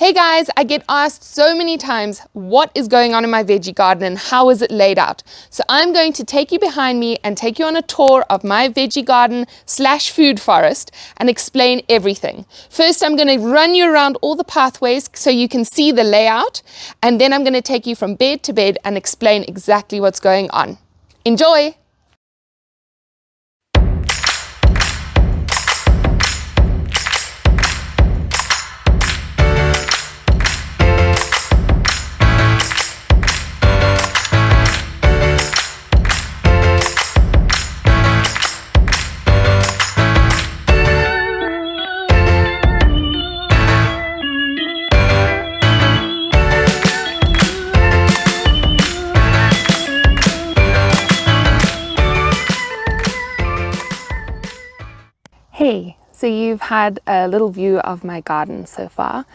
Hey guys, I get asked so many times what is going on in my veggie garden and how is it laid out. So I'm going to take you behind me and take you on a tour of my veggie garden / food forest and explain everything. First, I'm going to run you around all the pathways so you can see the layout, and then I'm going to take you from bed to bed and explain exactly what's going on. Enjoy! Hey, so you've had a little view of my garden so far,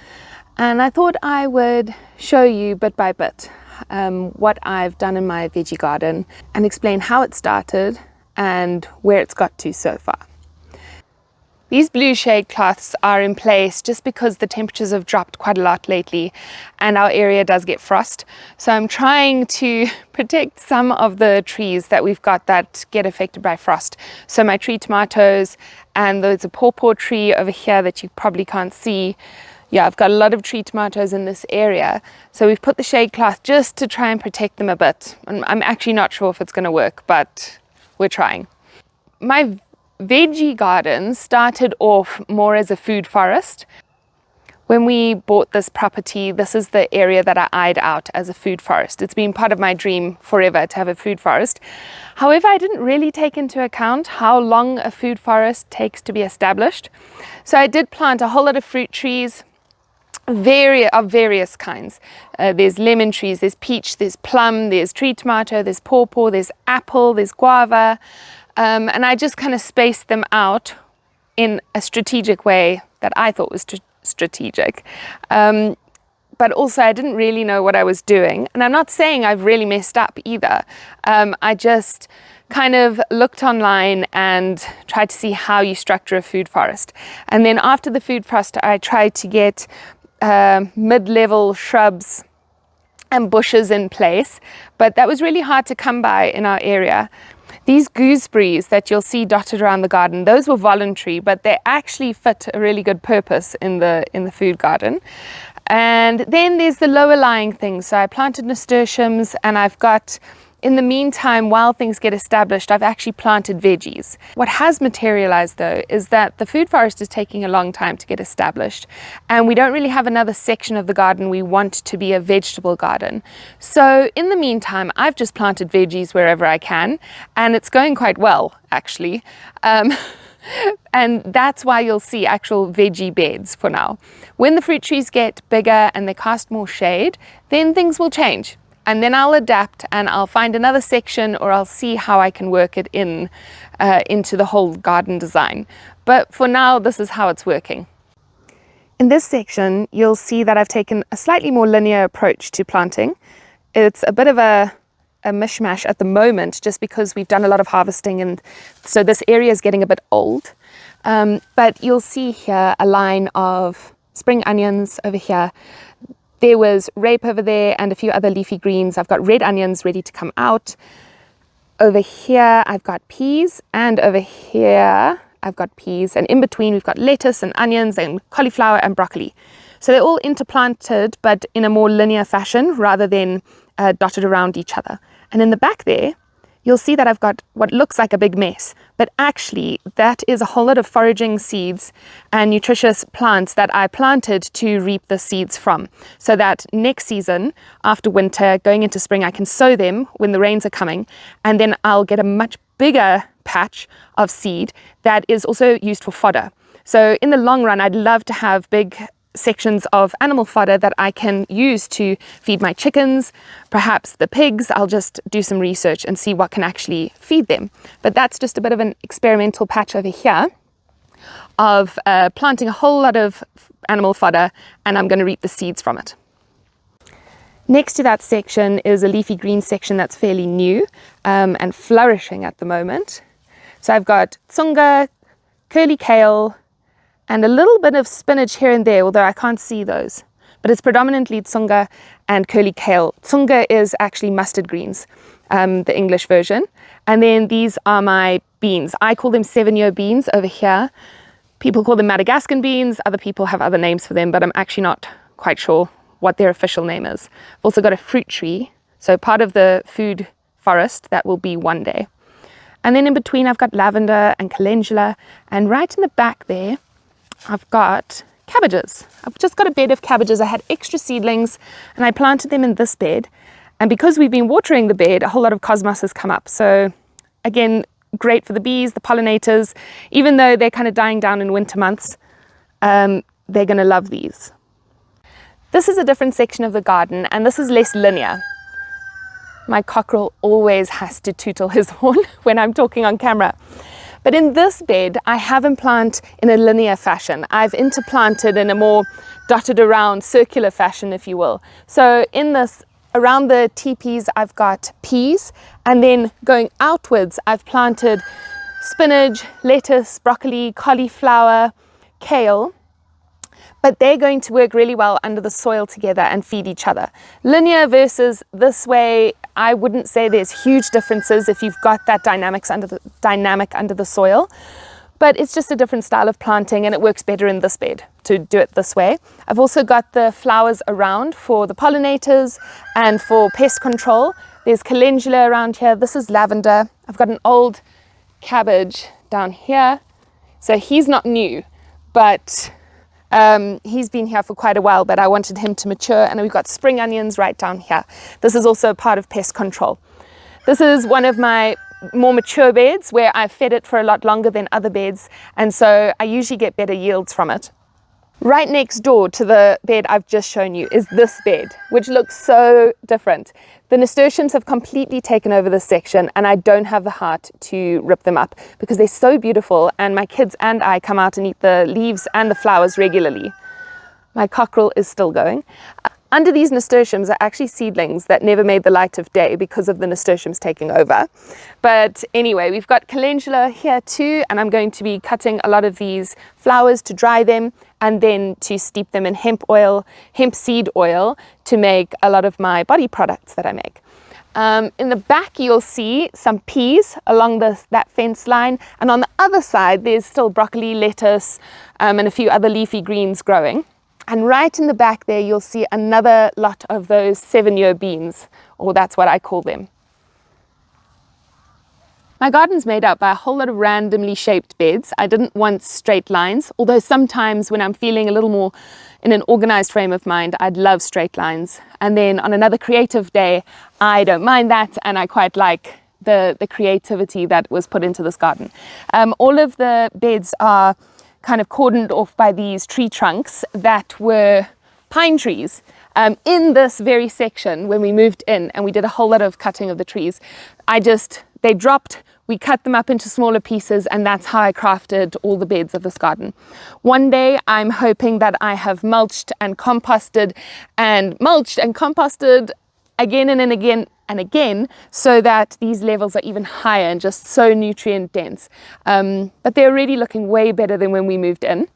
and I thought I would show you bit by bit what I've done in my veggie garden and explain how it started and where it's got to so far. These blue shade cloths are in place just because the temperatures have dropped quite a lot lately and our area does get frost. So I'm trying to protect some of the trees that we've got that get affected by frost. So my tree tomatoes, and there's a pawpaw tree over here that you probably can't see. Yeah, I've got a lot of tree tomatoes in this area. So we've put the shade cloth just to try and protect them a bit. And I'm actually not sure if it's going to work, but we're trying. My veggie garden started off more as a food forest. When we bought this property, this is the area that I eyed out as a food forest. It's been part of my dream forever to have a food forest. However, I didn't really take into account how long a food forest takes to be established. So I did plant a whole lot of fruit trees, of various kinds. There's lemon trees, there's peach, there's plum, there's tree tomato, there's pawpaw, there's apple, there's guava. And I just kind of spaced them out in a strategic way that I thought was strategic. But also I didn't really know what I was doing. And I'm not saying I've really messed up either. I just kind of looked online and tried to see how you structure a food forest. And then after the food forest, I tried to get mid-level shrubs and bushes in place. But that was really hard to come by in our area. These gooseberries that you'll see dotted around the garden, those were voluntary, but they actually fit a really good purpose in the food garden. And then there's the lower lying things. So I planted nasturtiums, and I've got, in the meantime, while things get established, I've actually planted veggies. What has materialized though is that the food forest is taking a long time to get established, and we don't really have another section of the garden we want to be a vegetable garden. So in the meantime, I've just planted veggies wherever I can, and it's going quite well actually. And that's why you'll see actual veggie beds for now. When the fruit trees get bigger and they cast more shade, then things will change. And then I'll adapt and I'll find another section, or I'll see how I can work it in into the whole garden design. But for now, this is how it's working. In this section, you'll see that I've taken a slightly more linear approach to planting. It's a bit of a mishmash at the moment, just because we've done a lot of harvesting, and so this area is getting a bit old. But you'll see here a line of spring onions over here. There was rape over there and a few other leafy greens. I've got red onions ready to come out. Over here, I've got peas, and over here, I've got peas. And in between, we've got lettuce and onions and cauliflower and broccoli. So they're all interplanted, but in a more linear fashion rather than dotted around each other. And in the back there, you'll see that I've got what looks like a big mess, but actually that is a whole lot of foraging seeds and nutritious plants that I planted to reap the seeds from, so that next season, after winter, going into spring, I can sow them when the rains are coming, and then I'll get a much bigger patch of seed that is also used for fodder. So in the long run, I'd love to have big sections of animal fodder that I can use to feed my chickens, perhaps the pigs. I'll just do some research and see what can actually feed them. But that's just a bit of an experimental patch over here of planting a whole lot of animal fodder, and I'm going to reap the seeds from it. Next to that section is a leafy green section that's fairly new and flourishing at the moment. So I've got tsunga, curly kale, and a little bit of spinach here and there, although I can't see those. but it's predominantly tsonga and curly kale. Tsonga is actually mustard greens, the English version. And then these are my beans. I call them 7-year beans over here. People call them Madagascan beans. Other people have other names for them, but I'm actually not quite sure what their official name is. I've also got a fruit tree, so part of the food forest that will be one day. And then in between I've got lavender and calendula, and right in the back there I've got cabbages. I've just got a bed of cabbages. I had extra seedlings and I planted them in this bed, and because we've been watering the bed, a whole lot of cosmos has come up. So again, great for the bees, the pollinators. Even though they're kind of dying down in winter months, they're going to love these. This is a different section of the garden, and this is less linear. My cockerel always has to tootle his horn when I'm talking on camera. But in this bed, I haven't planted in a linear fashion. I've interplanted in a more dotted around circular fashion, if you will. So in this, around the teepees, I've got peas, and then going outwards, I've planted spinach, lettuce, broccoli, cauliflower, kale. But they're going to work really well under the soil together and feed each other. Linear versus this way, I wouldn't say there's huge differences if you've got that dynamic under the soil, but it's just a different style of planting, and it works better in this bed to do it this way. I've also got the flowers around for the pollinators and for pest control. There's calendula around here. This is lavender. I've got an old cabbage down here. So he's not new, but he's been here for quite a while, but I wanted him to mature, and we've got spring onions right down here. This is also part of pest control. This is one of my more mature beds where I've fed it for a lot longer than other beds, and so I usually get better yields from it. Right next door to the bed I've just shown you is this bed, which looks so different. The nasturtiums have completely taken over this section, and I don't have the heart to rip them up because they're so beautiful, and my kids and I come out and eat the leaves and the flowers regularly. My cockerel is still going. Under these nasturtiums are actually seedlings that never made the light of day because of the nasturtiums taking over. But anyway, we've got calendula here too, and I'm going to be cutting a lot of these flowers to dry them and then to steep them in hemp seed oil to make a lot of my body products that I make. In the back you'll see some peas along that fence line, and on the other side there's still broccoli, lettuce, and a few other leafy greens growing. And right in the back there, you'll see another lot of those 7-year beans, or that's what I call them. My garden's made up by a whole lot of randomly shaped beds. I didn't want straight lines, although sometimes when I'm feeling a little more in an organized frame of mind, I'd love straight lines. And then on another creative day, I don't mind that, and I quite like the creativity that was put into this garden. All of the beds are kind of cordoned off by these tree trunks that were pine trees in this very section when we moved in, and we did a whole lot of cutting of the trees. They dropped, we cut them up into smaller pieces, and that's how I crafted all the beds of this garden. One day I'm hoping that I have mulched and composted again and again and again, so that these levels are even higher and just so nutrient dense. But they're already looking way better than when we moved in.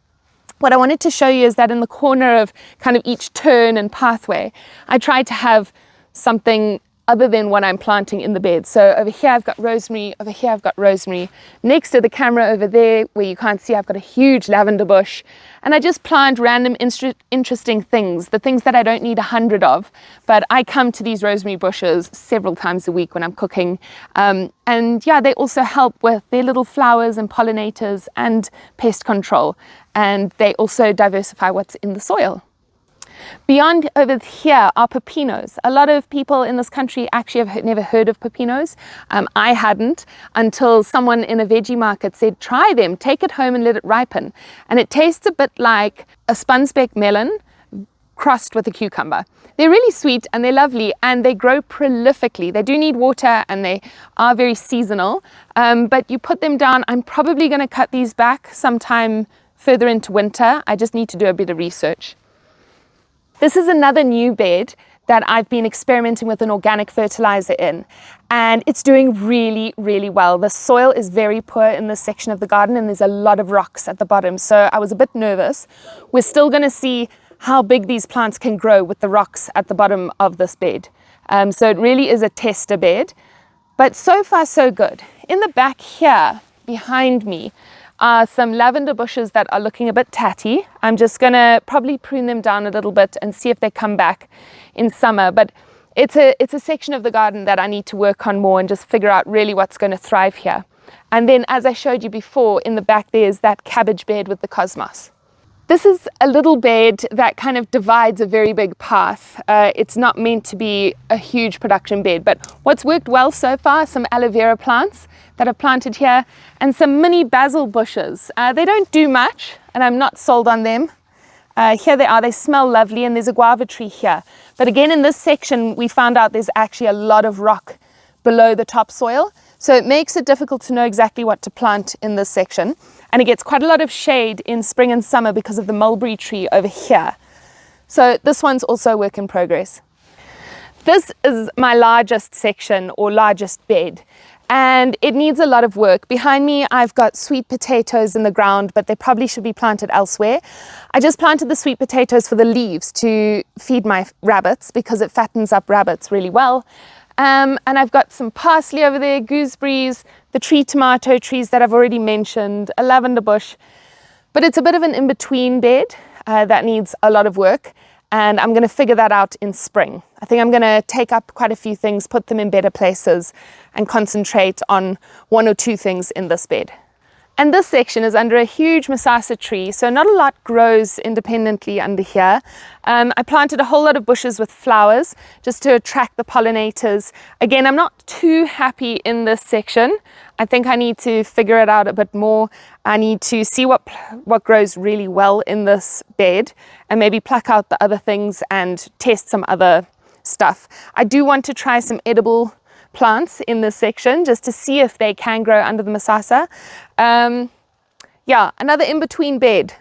What I wanted to show you is that in the corner of kind of each turn and pathway, I tried to have something other than what I'm planting in the bed. So over here I've got rosemary, over here I've got rosemary. Next to the camera over there, where you can't see, I've got a huge lavender bush. And I just plant random interesting things, the things that I don't need 100 of, but I come to these rosemary bushes several times a week when I'm cooking. And yeah, they also help with their little flowers and pollinators and pest control. And they also diversify what's in the soil. Beyond over here are pepinos. A lot of people in this country actually have never heard of pepinos. I hadn't until someone in a veggie market said, try them, take it home and let it ripen. And it tastes a bit like a spun-speck melon crossed with a cucumber. They're really sweet and they're lovely, and they grow prolifically. They do need water and they are very seasonal, but you put them down. I'm probably going to cut these back sometime further into winter. I just need to do a bit of research. This is another new bed that I've been experimenting with an organic fertilizer in, and it's doing really, really well. The soil is very poor in this section of the garden, and there's a lot of rocks at the bottom, so I was a bit nervous. We're still going to see how big these plants can grow with the rocks at the bottom of this bed. So it really is a tester bed, but so far so good. In the back here behind me are some lavender bushes that are looking a bit tatty. I'm just gonna probably prune them down a little bit and see if they come back in summer, but it's a section of the garden that I need to work on more and just figure out really what's going to thrive here. And then, as I showed you before, in the back there's that cabbage bed with the cosmos. This is a little bed that kind of divides a very big path. It's not meant to be a huge production bed, but what's worked well so far, some aloe vera plants that I've planted here and some mini basil bushes. They don't do much and I'm not sold on them. Here they are, they smell lovely, and there's a guava tree here. But again, in this section, we found out there's actually a lot of rock below the topsoil. So it makes it difficult to know exactly what to plant in this section. And it gets quite a lot of shade in spring and summer because of the mulberry tree over here. So this one's also a work in progress. This is my largest section or largest bed, and it needs a lot of work. Behind me, I've got sweet potatoes in the ground, but they probably should be planted elsewhere. I just planted the sweet potatoes for the leaves to feed my rabbits because it fattens up rabbits really well. And I've got some parsley over there, gooseberries, the tree tomato trees that I've already mentioned, a lavender bush. But it's a bit of an in-between bed that needs a lot of work. And I'm going to figure that out in spring. I think I'm going to take up quite a few things, put them in better places, and concentrate on one or two things in this bed. And this section is under a huge Masasa tree, so not a lot grows independently under here. I planted a whole lot of bushes with flowers just to attract the pollinators. Again, I'm not too happy in this section. I think I need to figure it out a bit more. I need to see what grows really well in this bed and maybe pluck out the other things and test some other stuff. I do want to try some edible plants in this section just to see if they can grow under the Masasa. Yeah, another in-between bed.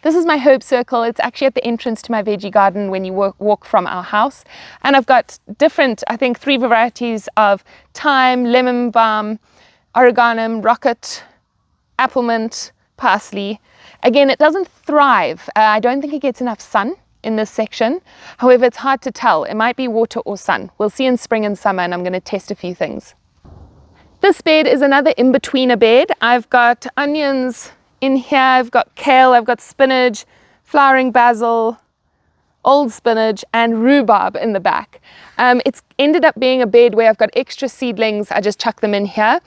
This is my herb circle. It's actually at the entrance to my veggie garden when you walk from our house. And I've got different, I think 3 varieties of thyme, lemon balm, oregano, rocket, apple mint, parsley. Again, it doesn't thrive. I don't think it gets enough sun in this section. However, it's hard to tell. It might be water or sun. We'll see in spring and summer, and I'm going to test a few things. This bed is another in-betweener bed. I've got onions in here, I've got kale, I've got spinach, flowering basil, old spinach, and rhubarb in the back. It's ended up being a bed where I've got extra seedlings. I just chuck them in here,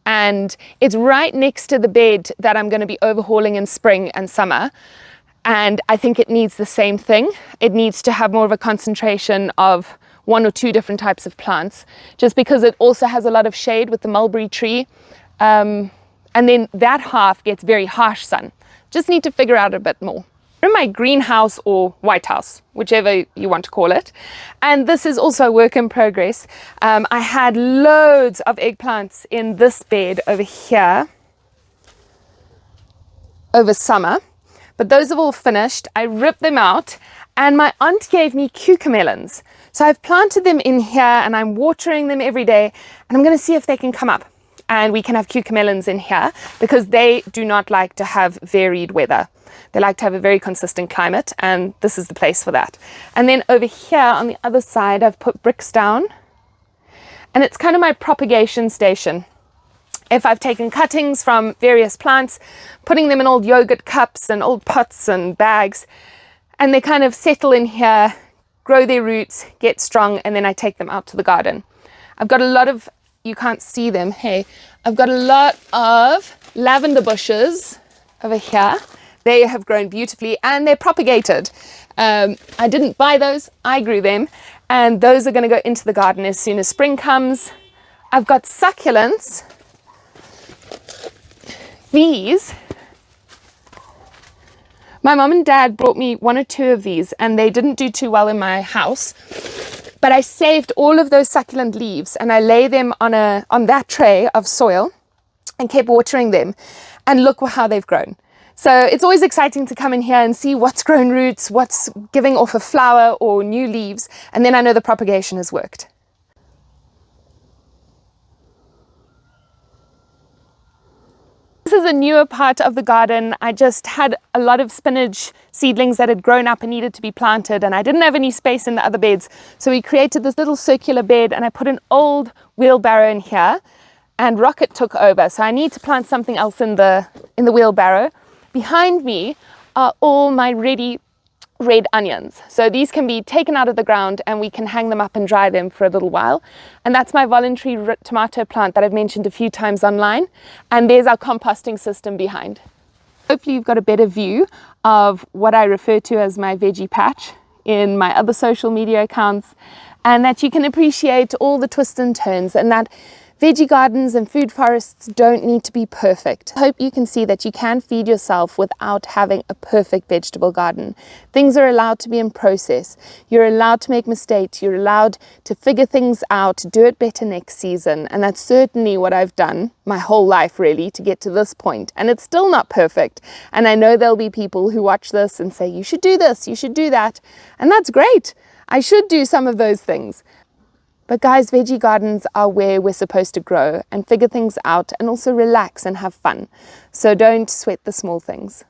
and it's right next to the bed that I'm going to be overhauling in spring and summer. And I think it needs the same thing. It needs to have more of a concentration of 1 or 2 different types of plants, just because it also has a lot of shade with the mulberry tree. And then that half gets very harsh sun. Just need to figure out a bit more. In my greenhouse or White House, whichever you want to call it. And this is also a work in progress. I had loads of eggplants in this bed over here over summer, but those have all finished. I ripped them out, and my aunt gave me cucamelons. So I've planted them in here and I'm watering them every day, and I'm going to see if they can come up. And we can have cucamelons in here because they do not like to have varied weather. They like to have a very consistent climate, and this is the place for that. And then over here on the other side, I've put bricks down, and it's kind of my propagation station. If I've taken cuttings from various plants, putting them in old yogurt cups and old pots and bags, and they kind of settle in here, grow their roots, get strong, and then I take them out to the garden. I've got a lot of, you can't see them, hey, I've got a lot of lavender bushes over here. They have grown beautifully and they're propagated. I didn't buy those, I grew them, and those are going to go into the garden as soon as spring comes. I've got succulents. These, my mom and dad brought me 1 or 2 of these, and they didn't do too well in my house. But I saved all of those succulent leaves and I lay them on that tray of soil and kept watering them, and look how they've grown. So it's always exciting to come in here and see what's grown roots, what's giving off a flower or new leaves, and then I know the propagation has worked. is a newer part of the garden. I just had a lot of spinach seedlings that had grown up and needed to be planted, and I didn't have any space in the other beds. So we created this little circular bed, and I put an old wheelbarrow in here, and Rocket took over. So I need to plant something else in the wheelbarrow. Behind me are all my ready red onions. So these can be taken out of the ground and we can hang them up and dry them for a little while. And that's my voluntary tomato plant that I've mentioned a few times online. And there's our composting system behind. Hopefully you've got a better view of what I refer to as my veggie patch in my other social media accounts, and that you can appreciate all the twists and turns, and that veggie gardens and food forests don't need to be perfect. I hope you can see that you can feed yourself without having a perfect vegetable garden. Things are allowed to be in process. You're allowed to make mistakes. You're allowed to figure things out, do it better next season. And that's certainly what I've done my whole life, really, to get to this point. And it's still not perfect. And I know there'll be people who watch this and say, you should do this, you should do that. And that's great. I should do some of those things. But guys, veggie gardens are where we're supposed to grow and figure things out and also relax and have fun. So don't sweat the small things.